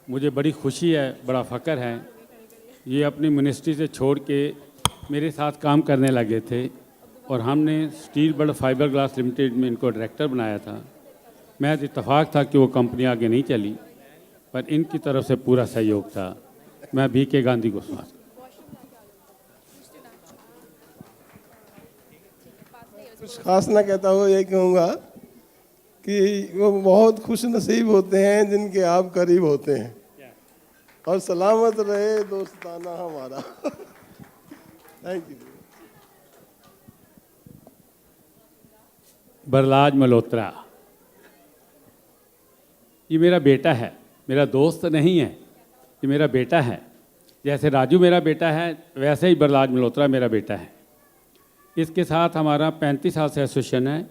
मुझे बड़ी खुशी है, बड़ा फ़ख्र है। ये अपनी मिनिस्ट्री से छोड़ के मेरे साथ काम करने लगे थे और हमने steel bird fibre glass limited में इनको डायरेक्टर बनाया था। महज इत्तेफाक था कि वो कंपनी आगे नहीं चली, पर इनकी तरफ से पूरा सहयोग था। मैं BK गांधी को स्वागत। कुछ खास ना कहता हुआ ये कहूँगा कि वो बहुत खुश नसीब होते हैं जिनके आप करीब होते हैं, और सलामत रहे दोस्ताना हमारा। Thank you. बरलाज मल्होत्रा, ये मेरा बेटा है, मेरा दोस्त नहीं है, ये मेरा बेटा है। जैसे राजू मेरा बेटा है, वैसे ही बरलाज मल्होत्रा मेरा बेटा है। इसके साथ हमारा 35 साल से एसोसिएशन है,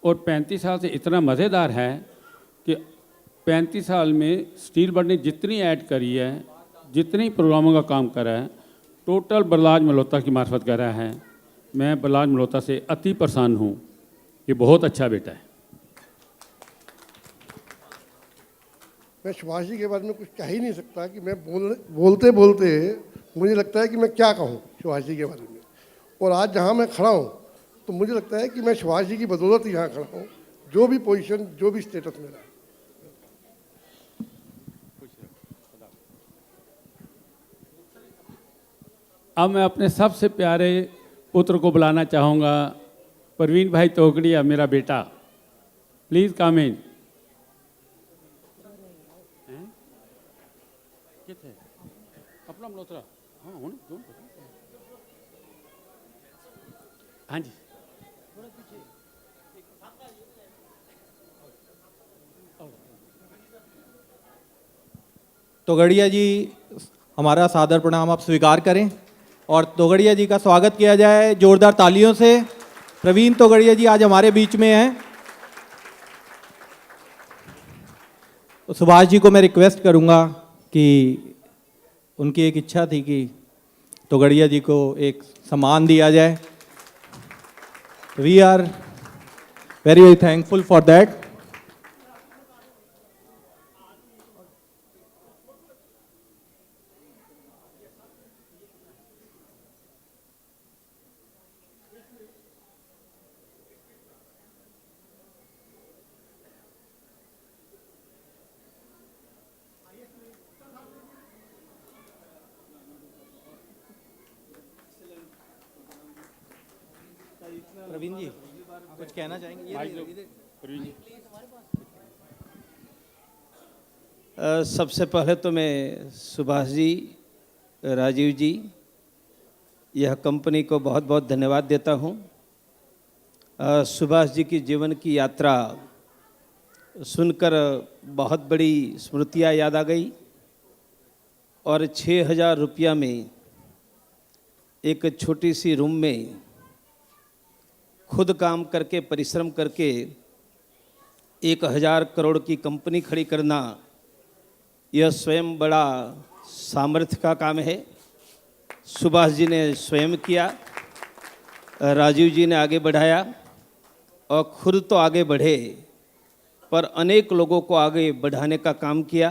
और 35 साल से इतना मज़ेदार है कि 35 साल में स्टील बर्ड ने जितनी ऐड करी है, जितनी प्रोग्रामों का काम करा है, टोटल बरलाज मल्होत्रा की मार्फत करा है। मैं बरलाज मल्होत्रा से अति प्रसन्न हूँ। ये बहुत अच्छा बेटा है। मैं सुभाष जी के बारे में कुछ कह ही नहीं सकता कि मैं बोलते बोलते मुझे लगता है कि मैं क्या कहूँ सुभाष जी के बारे में। और आज जहाँ मैं खड़ा हूँ तो मुझे लगता है कि मैं सुभाष जी की बदौलत यहाँ खड़ा हूँ, जो भी पोजीशन, जो भी स्टेटस मेरा है। अब मैं अपने सबसे प्यारे पुत्र को बुलाना चाहूँगा, परवीन भाई तोगड़िया, मेरा बेटा। प्लीज़ कम इन। अपना मल्होत्रा, हाँ जी। तोगड़िया जी, हमारा सादर प्रणाम आप स्वीकार करें और तोगड़िया जी का स्वागत किया जाए जोरदार तालियों से। प्रवीण तोगड़िया जी आज हमारे बीच में हैं। तो सुभाष जी को मैं रिक्वेस्ट करूंगा कि उनकी एक इच्छा थी कि तोगड़िया जी को एक सम्मान दिया जाए। We are very very thankful for that. Praveen ji कुछ कहना चाहेंगे? सबसे पहले तो मैं सुभाष जी, राजीव जी, यह कंपनी को बहुत बहुत धन्यवाद देता हूँ। सुभाष जी की जीवन की यात्रा सुनकर बहुत बड़ी स्मृतियाँ याद आ गई, और 6,000 रुपया में एक छोटी सी रूम में खुद काम करके, परिश्रम करके 1,000 करोड़ की कंपनी खड़ी करना, यह स्वयं बड़ा सामर्थ्य का काम है। सुभाष जी ने स्वयं किया, राजीव जी ने आगे बढ़ाया, और खुद तो आगे बढ़े पर अनेक लोगों को आगे बढ़ाने का काम किया।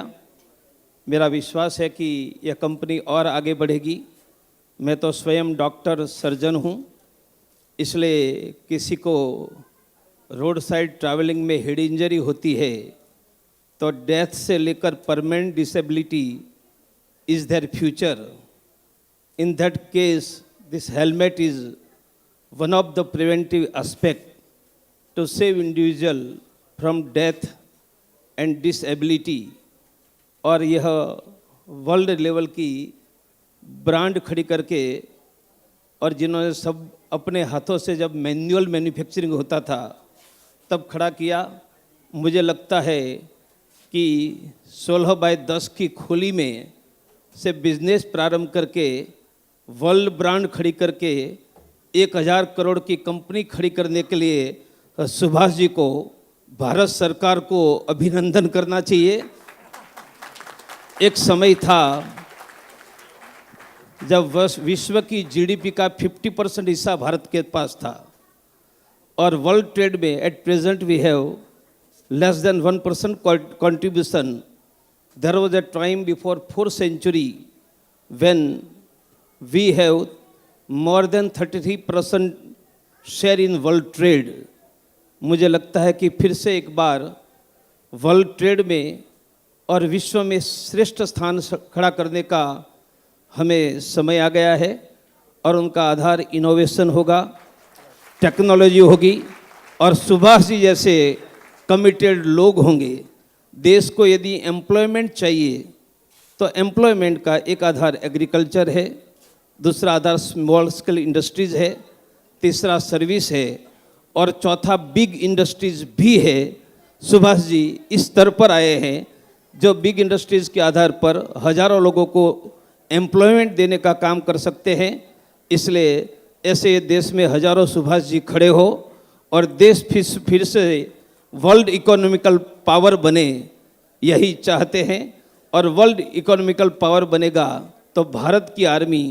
मेरा विश्वास है कि यह कंपनी और आगे बढ़ेगी। मैं तो स्वयं डॉक्टर, सर्जन हूँ, इसलिए किसी को रोड साइड ट्रैवलिंग में हेड इंजरी होती है तो डेथ से लेकर permanent disability is their future. In that case this helmet is one of the preventive aspect to save individual from death and disability. और यह वर्ल्ड लेवल की brand खड़ी करके, और जिन्होंने सब अपने हाथों से, जब मैनुअल मैन्युफैक्चरिंग होता था तब खड़ा किया। मुझे लगता है कि 16x10 की खोली में से बिजनेस प्रारंभ करके वर्ल्ड ब्रांड खड़ी करके 1,000 करोड़ की कंपनी खड़ी करने के लिए सुभाष जी को, भारत सरकार को अभिनंदन करना चाहिए। एक समय था जब विश्व की जीडीपी का 50% हिस्सा भारत के पास था, और वर्ल्ड ट्रेड में at present we have less than 1% contribution there was a time before 4th century when we have more than 33% share in world trade. मुझे लगता है कि फिर से एक बार वर्ल्ड ट्रेड में और विश्व में श्रेष्ठ स्थान खड़ा करने का हमें समय आ गया है और उनका आधार इनोवेशन होगा, टेक्नोलॉजी होगी और सुभाष जी जैसे कमिटेड लोग होंगे। देश को यदि एम्प्लॉयमेंट चाहिए तो एम्प्लॉयमेंट का एक आधार एग्रीकल्चर है, दूसरा आधार स्मॉल स्केल इंडस्ट्रीज़ है, तीसरा सर्विस है और चौथा बिग इंडस्ट्रीज़ भी है। सुभाष जी इस स्तर पर आए हैं जो बिग इंडस्ट्रीज़ के आधार पर हजारों लोगों को एम्प्लॉयमेंट देने का काम कर सकते हैं। इसलिए ऐसे देश में हजारों सुभाष जी खड़े हो और देश फिर से वर्ल्ड इकोनॉमिकल पावर बने, यही चाहते हैं। और वर्ल्ड इकोनॉमिकल पावर बनेगा तो भारत की आर्मी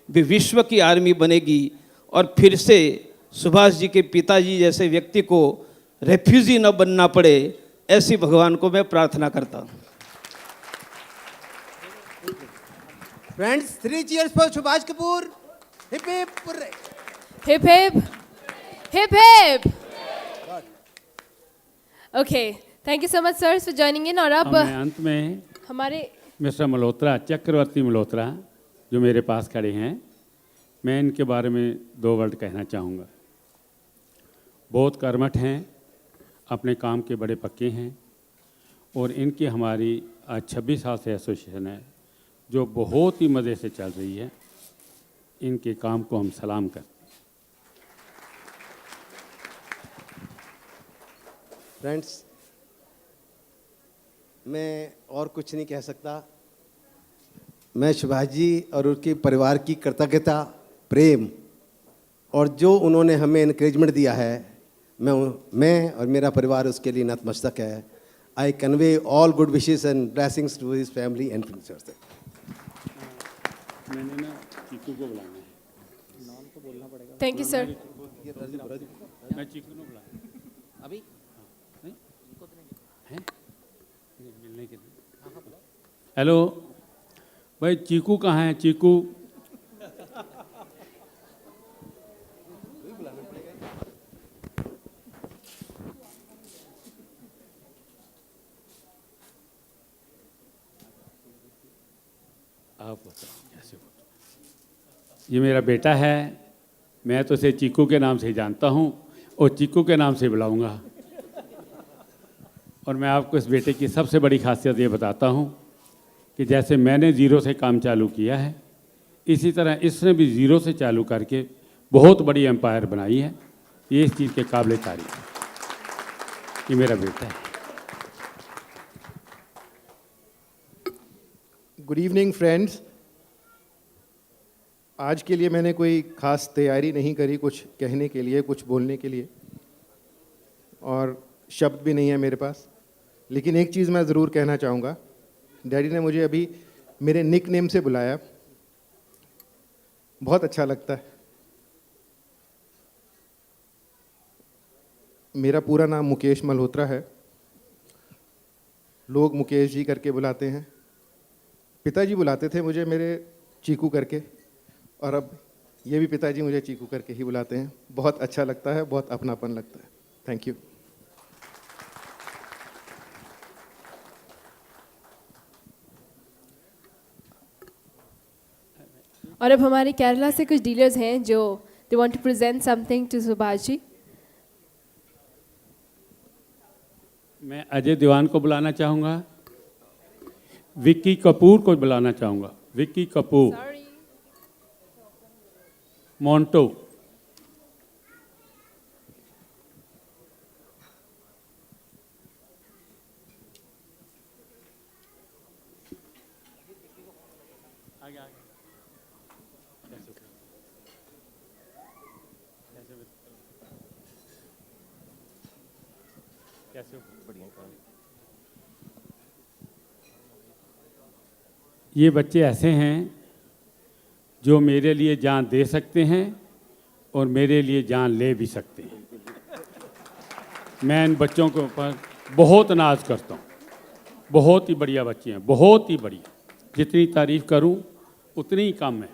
भी विश्व की आर्मी बनेगी और फिर से सुभाष जी के पिताजी जैसे व्यक्ति को रेफ्यूजी न बनना पड़े, ऐसी भगवान को मैं प्रार्थना करता हूँ। Friends, 3 cheers for Subhash Kapoor. Hip hip hurray. Hip hip. Hip hip. Okay. Thank you so much sirs for joining in. और अब मैं अंत में हमारे मिस्टर मल्होत्रा, चक्रवर्ती मल्होत्रा जो मेरे पास खड़े हैं, मैं इनके बारे में 2 वर्ड कहना चाहूँगा। बहुत कर्मठ हैं, अपने काम के बड़े पक्के हैं और इनकी हमारी आज 26 साल से एसोसिएशन है जो बहुत ही मज़े से चल रही है। इनके काम को हम सलाम करते हैं। फ्रेंड्स, मैं और कुछ नहीं कह सकता। मैं सुभाष जी और उनके परिवार की कृतज्ञता, प्रेम और जो उन्होंने हमें इनकरेजमेंट दिया है, मैं और मेरा परिवार उसके लिए नतमस्तक है। I convey all good wishes and blessings to his family and future. मैंने ना चीकू को बुलाना है। नाम तो बोलना पड़ेगा। Thank you sir. मैं चीकू को बुलाना अभी नहीं हैं मिलने के लिए। हेलो भाई, चीकू कहाँ है? चीकू आप बताओ कैसे हो? ये मेरा बेटा है, मैं तो इसे चीकू के नाम से ही जानता हूँ और चीकू के नाम से बुलाऊंगा। और मैं आपको इस बेटे की सबसे बड़ी खासियत ये बताता हूँ कि जैसे मैंने ज़ीरो से काम चालू किया है, इसी तरह इसने भी ज़ीरो से चालू करके बहुत बड़ी एम्पायर बनाई है। ये इस चीज़ के काबिल तारीफ है। ये मेरा बेटा है। Good evening friends. आज के लिए मैंने कोई ख़ास तैयारी नहीं करी कुछ कहने के लिए, कुछ बोलने के लिए, और शब्द भी नहीं है मेरे पास। लेकिन एक चीज़ मैं ज़रूर कहना चाहूँगा। डैडी ने मुझे अभी मेरे निक नेम से बुलाया, बहुत अच्छा लगता है। मेरा पूरा नाम मुकेश मल्होत्रा है, लोग मुकेश जी करके बुलाते हैं। पिताजी बुलाते थे मुझे मेरे चीकू करके, और अब ये भी पिताजी मुझे चीकू करके ही बुलाते हैं। बहुत अच्छा लगता है, बहुत अपनापन लगता है। Thank you. और अब हमारे केरला से कुछ डीलर्स हैं जो they want to present something to Subhash ji. मैं अजय दीवान को बुलाना चाहूँगा, विक्की कपूर को बुलाना चाहूँगा। विक्की कपूर, मोंटो, ये बच्चे ऐसे हैं जो मेरे लिए जान दे सकते हैं और मेरे लिए जान ले भी सकते हैं। मैं इन बच्चों के ऊपर बहुत नाज करता हूँ। बहुत ही बढ़िया बच्ची हैं, बहुत ही बढ़िया। जितनी तारीफ करूं उतनी ही कम है।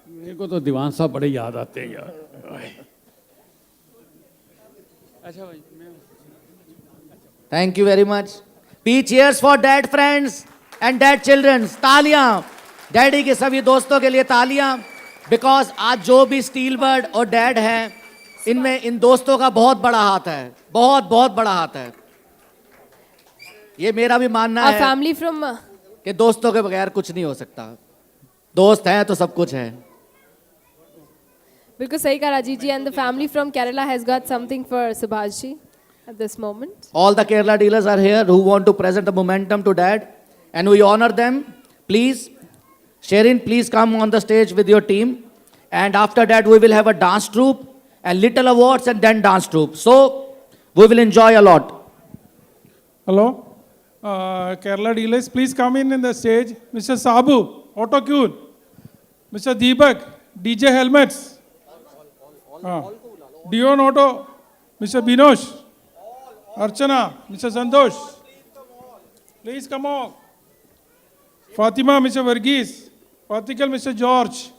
मेरे को तो दीवान साहब बड़े याद आते हैं यार। अच्छा भाई, थैंक यू वेरी मच। पी cheers for dad friends and dad childrens. तालियां डैडी के सभी दोस्तों के लिए, तालियां। बिकॉज आज जो भी स्टील बर्ड और डैड हैं, इनमें इन दोस्तों का बहुत बड़ा हाथ है, बहुत बहुत बड़ा हाथ है। ये मेरा भी मानना Our है family from कि दोस्तों के बगैर कुछ नहीं हो सकता। दोस्त हैं तो सब कुछ है। बिल्कुल सही कहा राजीव जी, and the family from Kerala has got something for Subhash ji at this moment. All the Kerala dealers are here who want to present the momentum to dad, and we honor them. Please, Sherin, please come on the stage with your team. And after that, we will have a dance troupe and little awards and then dance troupe. So, we will enjoy a lot. Hello, Kerala dealers, please come in the stage. Mr. Sabu, Autocune. Mr. Deepak, DJ Helmets. Dion Auto, Mr. Binosh. Archana, Mr. Santosh. Please come on. Fatima, Mr. Varghese. Patikal, Mr. George.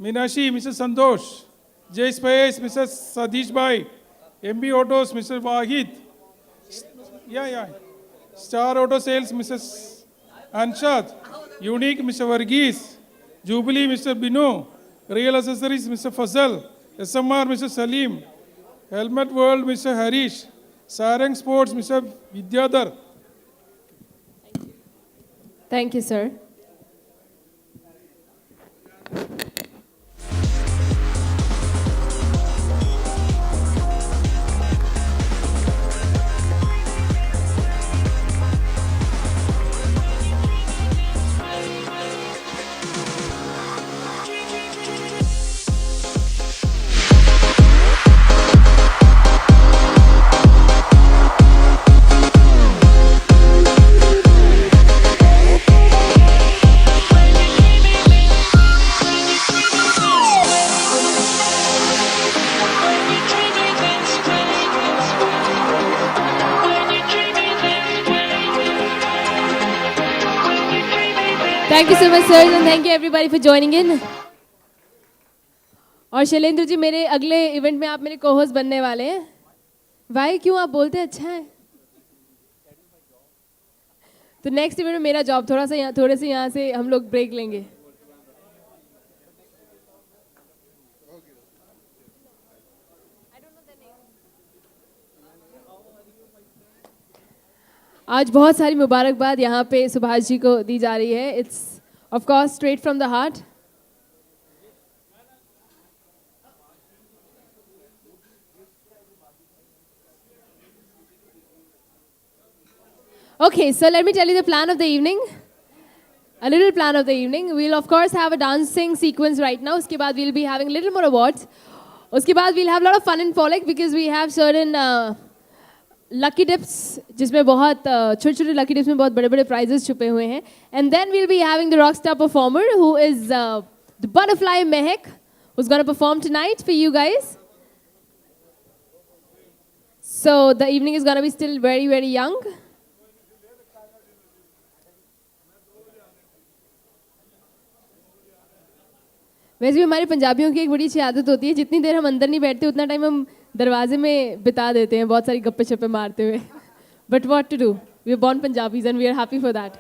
Minashi, Mr. Santosh. J Space, Mr. Sadish Bhai. MB Autos, Mr. Wahid. Yeah. Star Auto Sales, Mrs. Anshad. Unique, Mr. Varghese. Jubilee, Mr. Binu. Real Accessories, Mr. Fazal. SMR, Mr. Salim. Helmet World, Mr. Harish. Sarang Sports, Mr. Vidyadhar. Thank you, sir. Thank you so much, sir, and thank you everybody for joining in. और शैलेंद्र जी, मेरे अगले event में आप मेरे co-host बनने वाले हैं। Y, क्यों? आप बोलते अच्छा है तो नेक्स्ट इवेंट में मेरा जॉब थोड़े से यहाँ से हम लोग ब्रेक लेंगे। आज बहुत सारी मुबारकबाद यहाँ पे सुभाष जी को दी जा रही है। It's of course straight from the heart. Okay, so let me tell you the plan of the evening. A little plan of the evening. We'll of course have a dancing sequence right now. उसके बाद we'll be having a little more awards. उसके बाद we'll have a lot of fun in Pollock because we have certain lucky dips जिसमें बहुत छोटे-छोटे lucky dips में बहुत बड़े-बड़े prizes छुपे हुए हैं. And then we'll be having the rockstar performer who is the Butterfly Mehak, who's going to perform tonight for you guys. So the evening is going to be still very, very young. वैसे भी हमारे पंजाबियों की एक बड़ी अच्छी आदत होती है, जितनी देर हम अंदर नहीं बैठते उतना टाइम हम दरवाजे में बिता देते हैं बहुत सारी गप्पे शप्पे मारते हुए. But what to do, we are born Punjabis and we are happy for that.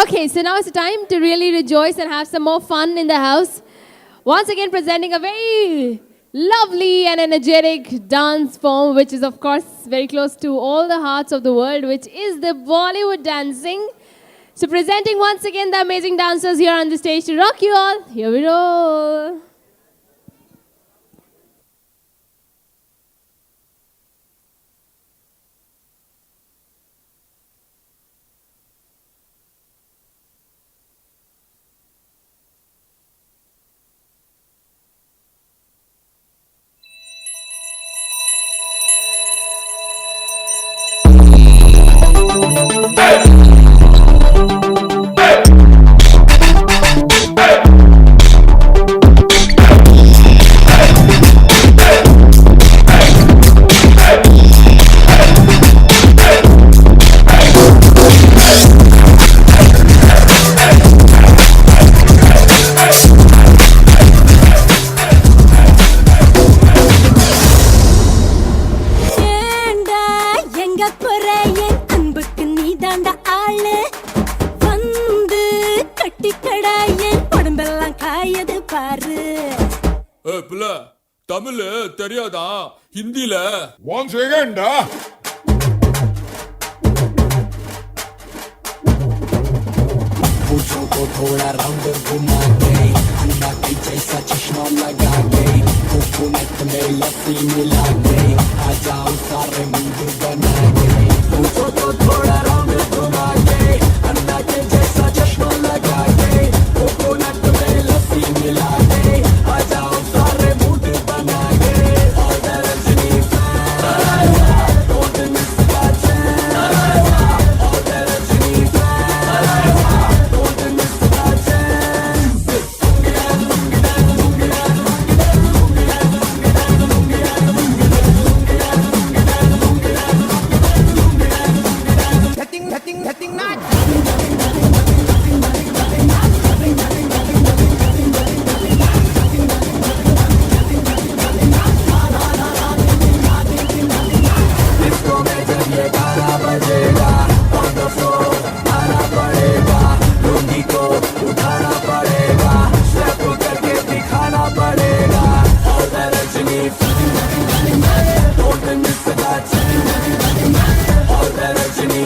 Okay, so now it's time to really rejoice and have some more fun in the house. Once again presenting a very lovely and energetic dance form which is of course very close to all the hearts of the world, which is the Bollywood dancing. So presenting once again the amazing dancers here on the stage to rock you all. Here we roll. சிங்கப்பூரே என் அன்புக்கு நீ தாண்டா ஆளு வந்து கட்டிக்கடா என் உடம்பெல்லாம் காயது பாரு புள்ள தமிழ் தெரியாதா ஹிந்தில 1 செகண்டா पूछो को थोड़ा राउंड घुमा दे अंडा के जैसा चश्मा लगा दे कोकोनट में लस्सी मिला दे आ जाओ सारे मूड बना दे पूछो को थोड़ा राउंड घुमा दे अंडा के जैसा चश्मा लगा दे कोकोनट में लस्सी मिला दे आ जाओ सारे मूड बना दे और Rajni don't miss the chance और Rajni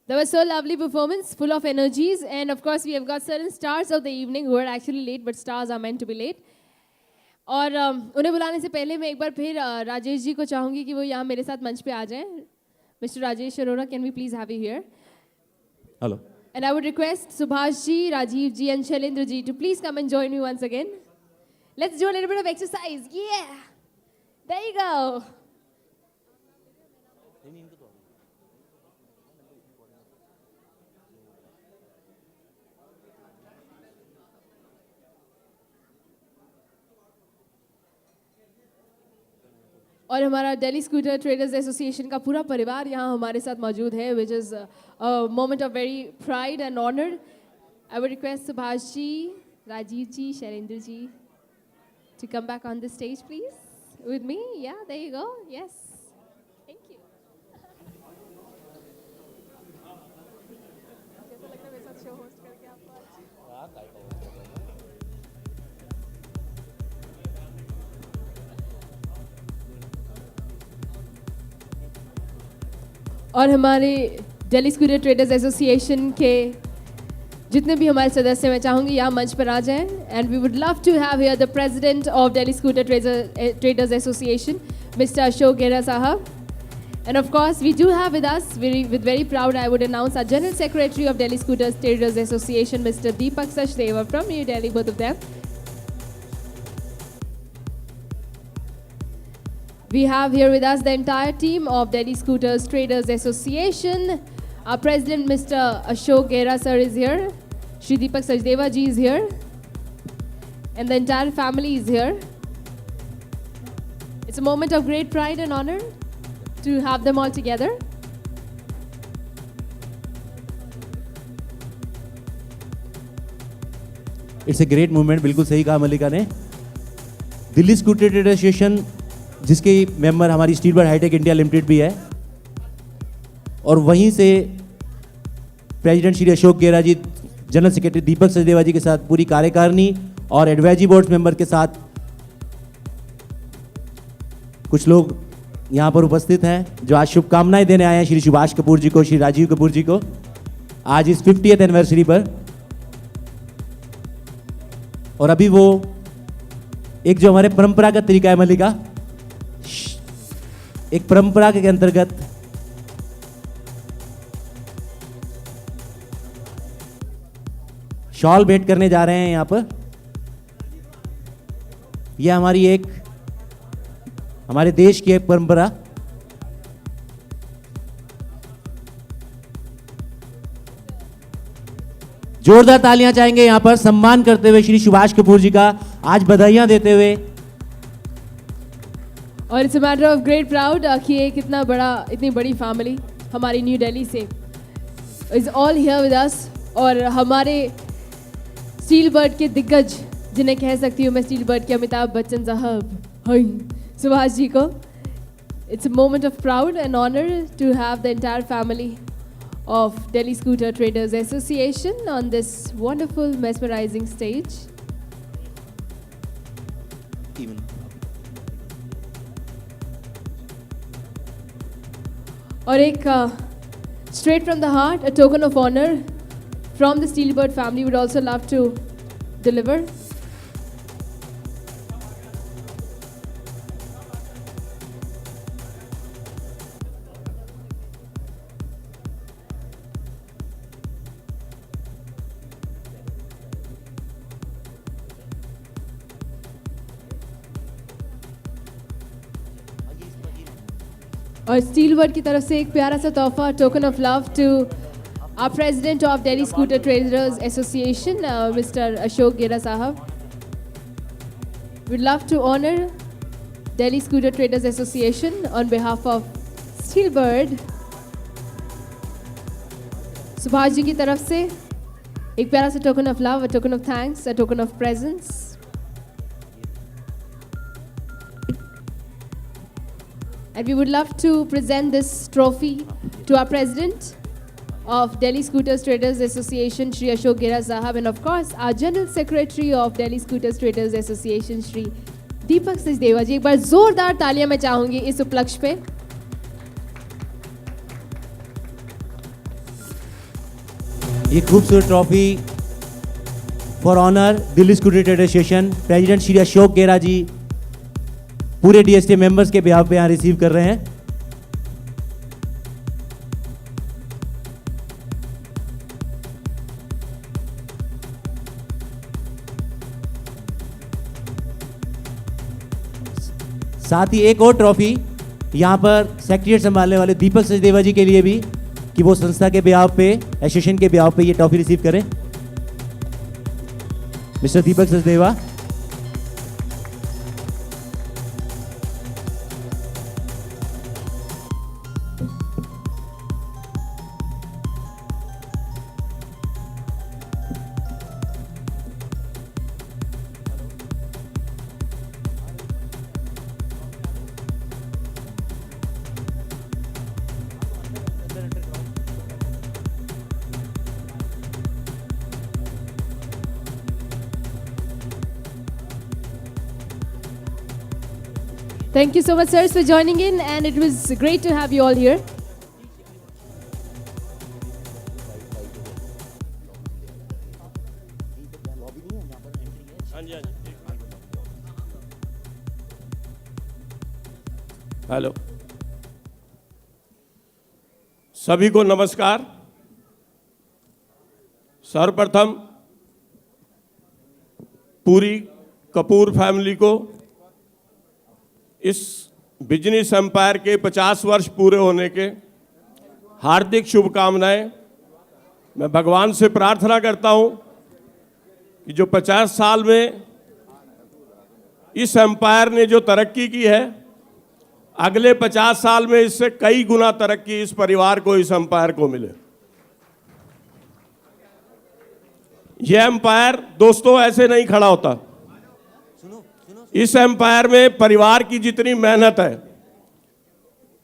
That was so lovely performance, full of energies, and of course we have got certain stars of the evening who are actually late, but stars are meant to be late. और उन्हें बुलाने से पहले मैं एक बार फिर राजेश जी को चाहूँगी कि वो यहाँ मेरे साथ मंच पे आ जाएं. Mr. Rajesh Arora, can we please have you here? Hello. And I would request Subhash ji, Rajiv ji, and Shailendra ji to please come and join me once again. Let's do a little bit of exercise. Yeah, there you go. और हमारा Delhi scooter traders association का पूरा परिवार यहाँ हमारे साथ मौजूद है, which is a moment of very pride and honor. I would request Subhash ji, Rajiv ji, Shailendra ji to come back on the stage, please, with me. Yeah, there you go. Yes. Thank you. जैसा लग रहा है वैसा show host करके आपको और हमारे Delhi scooter traders association के जितने भी हमारे सदस्य मैं चाहूँगी यहाँ मंच पर आ जाएं. And we would love to have here the president of Delhi scooter traders association, mister Ashok Gera साहब. And of course we do have with us with very proud I would announce our General Secretary of Delhi Scooter Traders Association, Mr. Deepak Sachdeva from New Delhi, both of them. We have here with us the entire team of Delhi Scooters Traders Association. Our president, Mr. Ashok Gera sir, is here. Shri Deepak Sachdeva ji is here. And the entire family is here. It's a moment of great pride and honor to have them all together. It's a great moment. बिल्कुल सही कहा मल्लिका ने. Delhi scooter traders association जिसके member हमारी Steel Bird Hitech India Limited भी है, और वहीं से president Shri Ashok Gera ji, general secretary Deepak Sachdeva ji के साथ पूरी कार्यकारिणी और एडवाइजरी बोर्ड मेंबर के साथ कुछ लोग यहाँ पर उपस्थित हैं जो आज शुभकामनाएं देने आए हैं श्री सुभाष कपूर जी को, श्री राजीव कपूर जी को आज इस 50th एनिवर्सरी पर. और अभी वो एक जो हमारे परंपरागत तरीका है मल्लिका, एक परंपरा के अंतर्गत शॉल भेंट करने जा रहे हैं यहाँ पर. यह हमारे देश की एक परंपरा. जोरदार तालियां चाहेंगे यहाँ पर सम्मान करते हुए श्री सुभाष कपूर जी का, आज बधाइयां देते हुए. और it's a matter of great proud कि एक इतनी बड़ी फैमिली हमारी न्यू दिल्ली से is all here with us. और हमारे स्टील बर्ड के दिग्गज जिन्हें कह सकती हूँ मैं स्टील बर्ड के अमिताभ बच्चन साहब, सुभाष जी को. It's a moment of proud and honour to have the entire family of Delhi Scooter Traders Association on this wonderful, mesmerizing stage. और एक straight from the heart, a token of honor from the Steelbird family would also love to deliver. और स्टीलबर्ड की तरफ से एक प्यारा सा तोहफा, token of love to our president of Delhi scooter traders association, mister Ashok Gera sahab. We love to honour Delhi scooter traders association on behalf of Steelbird. Subhash ji की तरफ से एक प्यारा सा token of love, a token of thanks, a token of presence. And we would love to present this trophy to our president of Delhi Scooters Traders Association, Shri Ashok Gera Sahab, and of course our General Secretary of Delhi Scooters Traders Association, Shri Deepak Sachdeva ji. एक बार जोरदार तालियां मैं चाहूंगी इस उपलक्ष्य पे. ये खूबसूरत trophy for honour Delhi scooter trade association president Shri Ashok Gera ji पूरे डीएसटी मेंबर्स के बिहाफ पे यहाँ रिसीव कर रहे हैं। साथ ही एक और ट्रॉफी यहाँ पर सेक्रेटरीट संभालने वाले दीपक सचदेवा जी के लिए भी कि वो संस्था के बिहाफ पे एसोसिएशन के बिहाफ पे ये ट्रॉफी रिसीव करें। Mister Deepak Sachdeva. Thank you so much, sirs, for joining in, and it was great to have you all here. Hello, सभी को नमस्कार। सर्वप्रथम पूरी कपूर फैमिली को इस बिजनेस एम्पायर के 50 वर्ष पूरे होने के हार्दिक शुभकामनाएं। मैं भगवान से प्रार्थना करता हूं कि जो 50 साल में इस एम्पायर ने जो तरक्की की है, अगले 50 साल में इससे कई गुना तरक्की इस परिवार को, इस एम्पायर को मिले। यह एम्पायर दोस्तों ऐसे नहीं खड़ा होता। इस एम्पायर में परिवार की जितनी मेहनत है,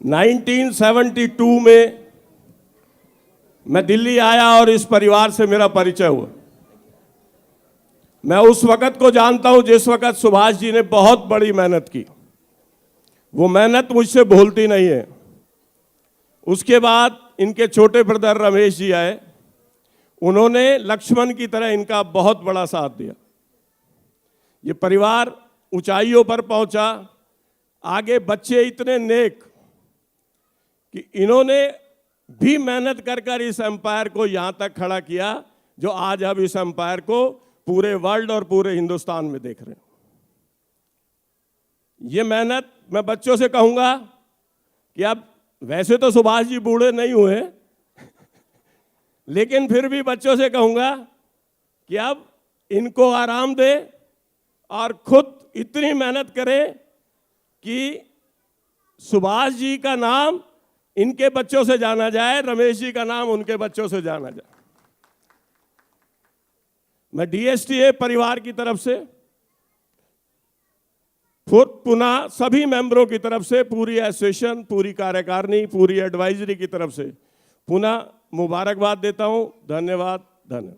1972 में मैं दिल्ली आया और इस परिवार से मेरा परिचय हुआ। मैं उस वक्त को जानता हूं जिस वक्त सुभाष जी ने बहुत बड़ी मेहनत की। वो मेहनत मुझसे भूलती नहीं है। उसके बाद इनके छोटे ब्रदर रमेश जी आए, उन्होंने लक्ष्मण की तरह इनका बहुत बड़ा साथ दिया। ये परिवार ऊंचाइयों पर पहुंचा। आगे बच्चे इतने नेक कि इन्होंने भी मेहनत कर कर इस एम्पायर को यहां तक खड़ा किया जो आज हम इस एम्पायर को पूरे वर्ल्ड और पूरे हिंदुस्तान में देख रहे हैं। ये मेहनत मैं बच्चों से कहूंगा कि अब वैसे तो सुभाष जी बूढ़े नहीं हुए, लेकिन फिर भी बच्चों से कहूंगा कि अब इनको आराम दे और खुद इतनी मेहनत करें कि सुभाष जी का नाम इनके बच्चों से जाना जाए, रमेश जी का नाम उनके बच्चों से जाना जाए। मैं डीएसटीए परिवार की तरफ से पुनः सभी मेंबरों की तरफ से, पूरी एसोसिएशन, पूरी कार्यकारिणी, पूरी एडवाइजरी की तरफ से पुनः मुबारकबाद देता हूं। धन्यवाद। धन्यवाद।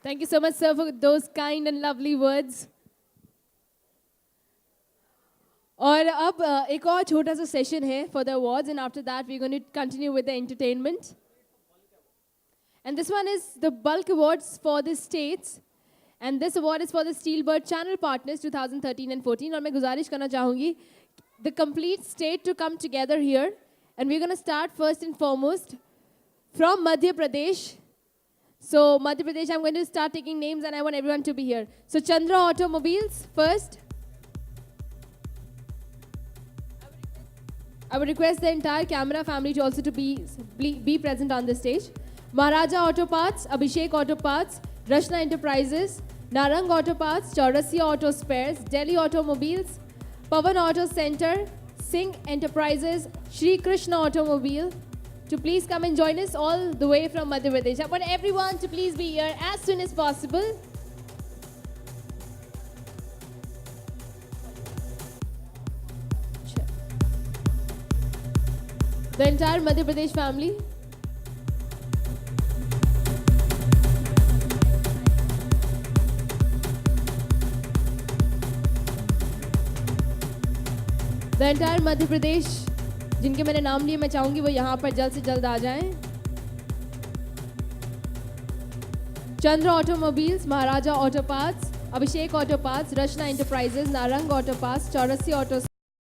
Thank you so much, sir, for those kind and lovely words. और अब एक और छोटा सा सेशन है for the awards, and after that we're going to continue with the entertainment. And this one is the bulk awards for the states, and this award is for the Steelbird Channel Partners 2013 and 14. और मैं गुजारिश करना चाहूँगी the complete state to come together here, and we're going to start first and foremost from Madhya Pradesh. So Madhya Pradesh, I'm going to start taking names and I want everyone to be here. So Chandra Automobiles first. I would request the entire camera family to also to be present on the stage. Maharaja Auto Parts, Abhishek Auto Parts, Rashna Enterprises, Narang Auto Parts, Chaurasia Auto Spares, Delhi Automobiles, Pavan Auto Center, Singh Enterprises, Shri Krishna Automobile, to please come and join us all the way from Madhya Pradesh. I want everyone to please be here as soon as possible. The entire Madhya Pradesh family. The entire Madhya Pradesh, जिनके मैंने नाम लिए, मैं चाहूंगी वो यहाँ पर जल्द से जल्द आ जाएं। Chandra Automobiles, Maharaja Auto Parts, Abhishek Auto Parts, Rashna Enterprises, Narang Auto Parts, Chaurasi Auto